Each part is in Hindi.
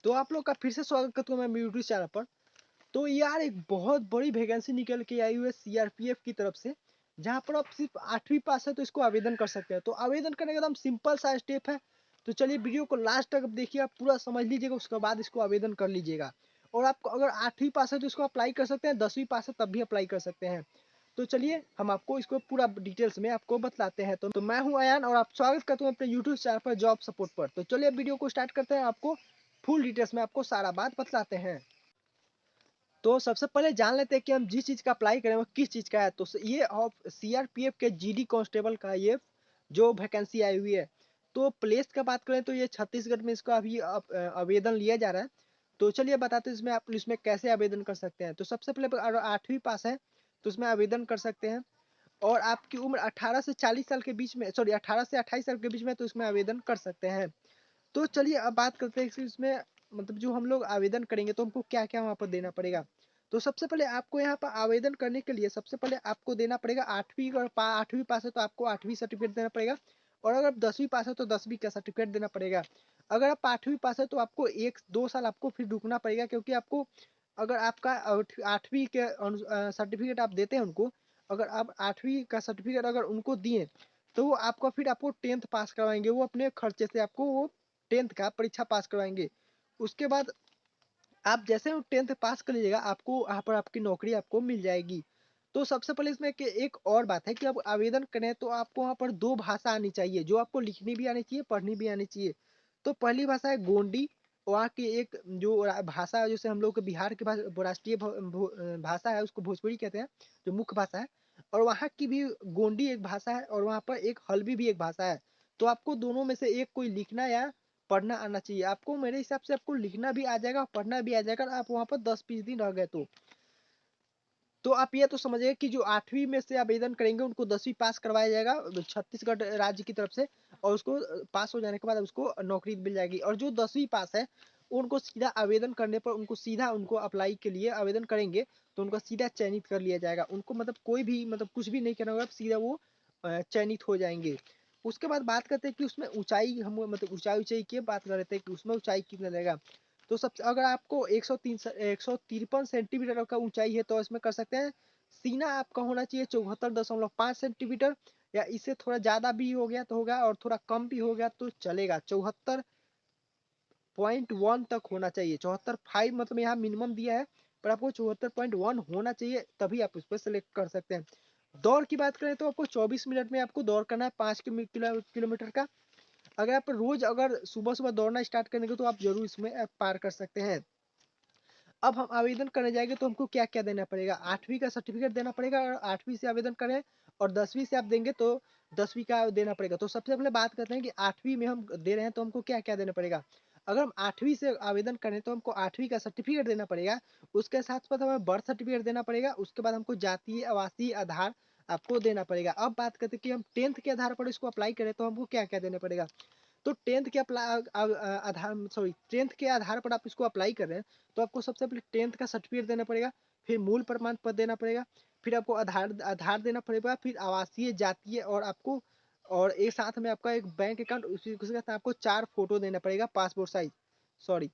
तो आप लोग का फिर से स्वागत करता हूँ मैं मेरे यूट्यूब चैनल पर। तो यार एक बहुत बड़ी वैकेंसी निकल के आई हुई है सीआरपीएफ की तरफ से, जहाँ पर आप सिर्फ 8वीं पास है तो इसको आवेदन कर सकते हैं। तो आवेदन करने का एकदम सिंपल सा स्टेप है। तो चलिए वीडियो को लास्ट तक देखिए, आप पूरा समझ लीजिएगा, उसके बाद इसको आवेदन कर लीजिएगा। और आपको अगर 8वीं पास है तो इसको अप्लाई कर सकते हैं, 10वीं पास है तब भी अप्लाई कर सकते हैं। तो चलिए हम आपको इसको पूरा डिटेल्स में आपको बतलाते हैं। तो मैं हूं अयान और आप स्वागत करते हैं अपने यूट्यूब चैनल पर जॉब सपोर्ट पर। तो चलिए वीडियो को स्टार्ट करते हैं, आपको फुल डिटेल्स में आपको सारा बात बतलाते हैं। तो सबसे पहले जान लेते हैं कि हम जिस चीज़ का अप्लाई करें वो किस चीज़ का है। तो ये सीआरपीएफ के जीडी कांस्टेबल का ये जो वैकेंसी आई हुई है। तो प्लेस का बात करें तो ये छत्तीसगढ़ में इसका अभी आवेदन लिया जा रहा है। तो चलिए बताते हैं इसमें आप इसमें कैसे आवेदन कर सकते हैं। तो सबसे पहले अगर 8वीं पास है तो इसमें आवेदन कर सकते हैं। और आपकी उम्र 18 से 40 साल के बीच में, सॉरी 18 से 28 साल के बीच में, तो इसमें आवेदन कर सकते हैं। तो चलिए अब बात करते हैं कि इसमें मतलब जो हम लोग आवेदन करेंगे तो हमको क्या क्या वहाँ पर देना पड़ेगा। तो सबसे पहले आपको यहाँ पर आवेदन करने के लिए सबसे पहले आपको देना पड़ेगा 8वीं, अगर 8वीं पास है तो आपको 8वीं सर्टिफिकेट देना पड़ेगा। और अगर 10वीं पास है तो 10वीं का सर्टिफिकेट देना पड़ेगा। अगर आप 8वीं पास है तो आपको 1-2 साल आपको फिर रुकना पड़ेगा, क्योंकि आपको अगर आपका 8वीं के सर्टिफिकेट आप देते हैं उनको, अगर आप 8वीं का सर्टिफिकेट अगर उनको दिए तो वो आपको फिर आपको 10th पास करवाएंगे, वो अपने खर्चे से आपको वो 10th का परीक्षा पास करवाएंगे। उसके बाद आप जैसे वो 10th पास कर लीजिएगा, आपको वहाँ पर आपकी नौकरी आपको मिल जाएगी। तो सबसे पहले इसमें एक और बात है कि आप आवेदन करें तो आपको वहाँ पर 2 भाषा आनी चाहिए, जो आपको लिखनी भी आनी चाहिए, पढ़नी भी आनी चाहिए। तो पहली भाषा है गोंडी। वहाँ की एक जो भाषा है, जैसे हम लोग के बिहार की राष्ट्रीय भाषा है, उसको भोजपुरी कहते हैं, जो मुख्य भाषा है। और वहाँ की भी गोंडी एक भाषा है, और वहाँ पर एक हल्बी भी एक भाषा है। तो आपको दोनों में से एक कोई लिखना या पढ़ना आना चाहिए। आपको मेरे हिसाब से आपको लिखना भी आ जाएगा और पढ़ना भी आ जाएगा, आप वहाँ पर 10-20 दिन रह गए तो आप ये तो समझिए कि जो 8वीं में से आवेदन करेंगे उनको 10वीं पास करवाया जाएगा छत्तीसगढ़ राज्य की तरफ से। और उसको पास हो जाने के बाद उसको नौकरी मिल जाएगी। और जो 10वीं पास है उनको सीधा आवेदन करने पर उनको सीधा उनको अप्लाई के लिए आवेदन करेंगे तो उनको सीधा चयनित कर लिया जाएगा। उनको मतलब कोई भी मतलब कुछ भी नहीं करना होगा, सीधा वो चयनित हो जाएंगे। उसके बाद बात करते हैं कि उसमें ऊंचाई, हम मतलब ऊंचाई ऊंचाई की बात कर रहे थे कि उसमें ऊंचाई कितना लगेगा। तो सबसे अगर आपको 153 सेंटीमीटर का ऊंचाई है तो इसमें कर सकते हैं। सीना आपका होना चाहिए 74.5 सेंटीमीटर, या इससे थोड़ा ज़्यादा भी हो गया तो होगा, और थोड़ा कम भी हो गया तो चलेगा। 74.1 तक होना चाहिए। 74.5 मतलब यहाँ मिनिमम दिया है, पर आपको 74.1 होना चाहिए, तभी आप उस पर सेलेक्ट कर सकते हैं। दौड़ की बात करें तो आपको 24 मिनट में आपको दौड़ करना है 5 किलोमीटर का। अगर आप रोज अगर सुबह सुबह दौड़ना स्टार्ट करेंगे तो आप जरूर इसमें पार कर सकते हैं। अब हम आवेदन करने जाएंगे तो हमको क्या क्या देना पड़ेगा। 8वीं का सर्टिफिकेट देना पड़ेगा, और 8वीं से आवेदन करें, और 10वीं से आप देंगे तो 10वीं का देना पड़ेगा। तो सबसे पहले बात करते हैं कि 8वीं में हम दे रहे हैं तो हमको क्या क्या देना पड़ेगा। अगर हम 8वीं से आवेदन करें तो हमको 8वीं का सर्टिफिकेट देना पड़ेगा। उसके साथ साथ हमें बर्थ सर्टिफिकेट देना पड़ेगा। उसके बाद हमको जातीय आवासीय आधार आपको देना पड़ेगा। अब बात करते हैं कि हम 10th के आधार पर इसको अप्लाई करें तो हमको क्या क्या देना पड़ेगा। तो 10th के आधार पर आप इसको अप्लाई कर रहे हैं तो आपको सबसे पहले 10th का सर्टिफिकेट देना पड़ेगा, फिर मूल प्रमाण पत्र देना पड़ेगा, फिर आपको आधार आधार देना पड़ेगा, फिर आवासीय जातीय, और आपको और एक साथ में आपका एक बैंक अकाउंट, उसी के साथ आपको 4 फोटो देना पड़ेगा पासपोर्ट साइज, सॉरी।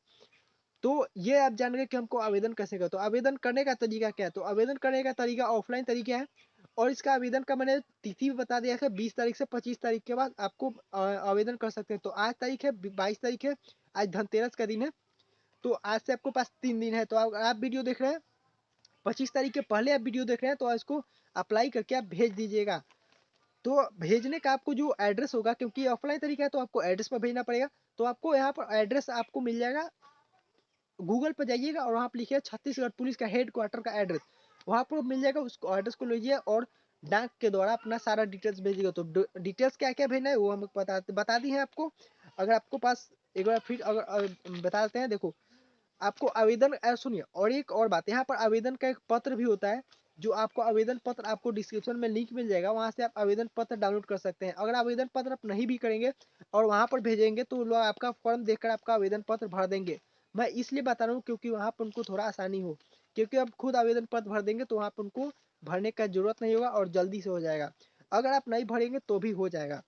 तो ये आप जान गए कि हमको आवेदन कैसे करें। तो आवेदन करने का तरीका क्या है। तो आवेदन करने का तरीका ऑफलाइन तरीका है, और इसका आवेदन का मैंने तिथि भी बता दिया है, 20 तारीख से 25 तारीख के बाद आपको आवेदन कर सकते हैं। तो आज तारीख है 22 तारीख है, आज धनतेरस का दिन है। तो आज से आपको पास 3 दिन है। तो आप वीडियो देख रहे हैं 25 तारीख के पहले आप वीडियो देख रहे हैं, तो इसको अप्लाई करके आप भेज दीजिएगा। तो भेजने का आपको जो एड्रेस होगा, क्योंकि ऑफलाइन तरीका है तो आपको एड्रेस पर भेजना पड़ेगा। तो आपको यहाँ पर एड्रेस आपको मिल जाएगा, गूगल पर जाइएगा और वहाँ पर लिखिए छत्तीसगढ़ पुलिस का हेड क्वार्टर का एड्रेस, वहाँ पर मिल जाएगा। उस एड्रेस को लीजिए और डाक के द्वारा अपना सारा डिटेल्स भेजिएगा। तो डिटेल्स क्या क्या भेजना है वो हम बता दी है आपको। अगर आपको पास एक बार फिर अगर बता देते हैं, देखो आपको आवेदन सुनिए, और एक और बात, यहाँ पर आवेदन का एक पत्र भी होता है, जो आपको आवेदन पत्र आपको डिस्क्रिप्शन में लिंक मिल जाएगा, वहाँ से आप आवेदन पत्र डाउनलोड कर सकते हैं। अगर आवेदन पत्र आप नहीं भी करेंगे और वहाँ पर भेजेंगे तो लोग आपका फॉर्म देखकर आपका आवेदन पत्र भर देंगे। मैं इसलिए बता रहा हूँ क्योंकि वहाँ पर उनको थोड़ा आसानी हो, क्योंकि आप खुद आवेदन पत्र भर देंगे तो वहाँ पर उनको भरने का जरूरत नहीं होगा और जल्दी से हो जाएगा। अगर आप नहीं भरेंगे तो भी हो जाएगा।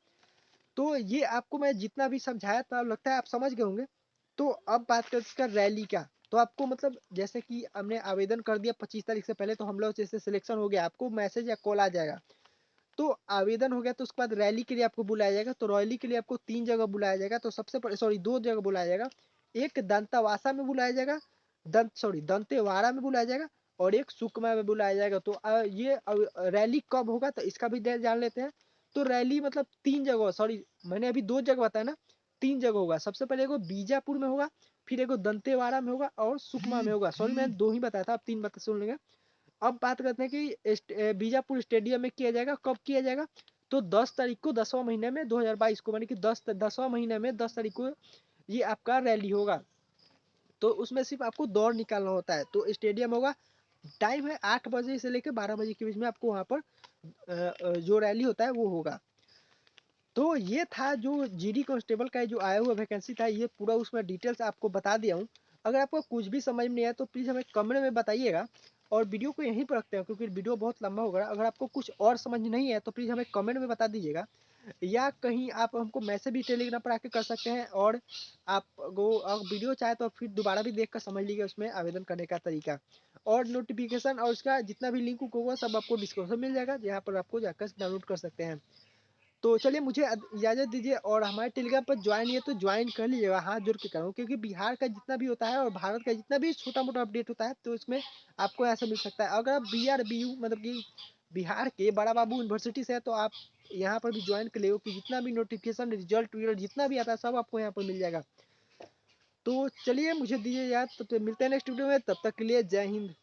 तो ये आपको मैं जितना भी समझाया था लगता है आप समझ गए होंगे। तो अब बात करते हैं इसका रैली का। तो आपको मतलब जैसे कि हमने आवेदन कर दिया 25 तारीख से पहले, तो हम लोग जैसे सिलेक्शन हो गया, आपको मैसेज या कॉल आ जाएगा। तो आवेदन हो गया तो उसके बाद रैली के लिए आपको बुलाया जाएगा। तो रैली के लिए आपको 3 जगह बुलाया जाएगा। तो सबसे पहले सॉरी 2 जगह बुलाया जाएगा। एक दंतेवाड़ा में बुलाया जाएगा, दंतेवाड़ा में बुलाया जाएगा, और एक सुकमा में बुलाया जाएगा। तो ये रैली कब होगा तो इसका भी जान लेते हैं। तो रैली मतलब 3 जगह, सॉरी मैंने अभी 2 जगह बताया ना, 3 जगह होगा। सबसे पहले एगो बीजापुर में होगा, फिर एगो दंतेवाड़ा में होगा और सुकमा में होगा। सॉरी मैंने 2 ही बताया था, अब 3 बता सुन लेंगे। अब बात करते हैं कि बीजापुर स्टेडियम में किया जाएगा, कब किया जाएगा। तो 10 तारीख को 10वां महीने में 2022 को, मानी कि 10वां महीने में 10 तारीख को ये आपका रैली होगा। तो उसमें सिर्फ आपको दौड़ निकालना होता है। तो स्टेडियम होगा, टाइम है 8 बजे से लेकर 12 बजे के बीच में आपको वहाँ पर जो रैली होता है वो होगा। तो ये था जो जीडी कांस्टेबल का जो आया हुआ वैकेंसी था, ये पूरा उसमें डिटेल्स आपको बता दिया हूँ। अगर आपको कुछ भी समझ में नहीं आया तो प्लीज़ हमें कमेंट में बताइएगा, और वीडियो को यहीं पर रखते हैं क्योंकि वीडियो बहुत लंबा होगा। अगर आपको कुछ और समझ नहीं आया तो प्लीज़ हमें कमेंट में बता दीजिएगा, या कहीं आप हमको मैसेज भी टेलीग्राम पर आके कर सकते हैं। और आपको वीडियो चाहे तो फिर दोबारा भी देख कर समझ लीजिएगा उसमें आवेदन करने का तरीका। और नोटिफिकेशन और उसका जितना भी लिंक होगा सब आपको डिस्क्रिप्शन मिल जाएगा, जहाँ पर आपको जाकर डाउनलोड कर सकते हैं। तो चलिए मुझे इजाज़त दीजिए, और हमारे टेलीग्राम पर ज्वाइन है तो ज्वाइन कर लीजिएगा, हाथ जोड़ के करूँ, क्योंकि बिहार का जितना भी होता है और भारत का जितना भी छोटा मोटा अपडेट होता है तो इसमें आपको ऐसा मिल सकता है। अगर आप BRBU मतलब कि बिहार के बड़ा बाबू यूनिवर्सिटी से है तो आप यहाँ पर भी ज्वाइन कर लो, कि जितना भी नोटिफिकेशन रिजल्ट जितना भी आता है सब आपको यहाँ पर मिल जाएगा। तो चलिए मुझे दीजिए याद, तो मिलते हैं नेक्स्ट वीडियो में, तब तक के लिए जय हिंद।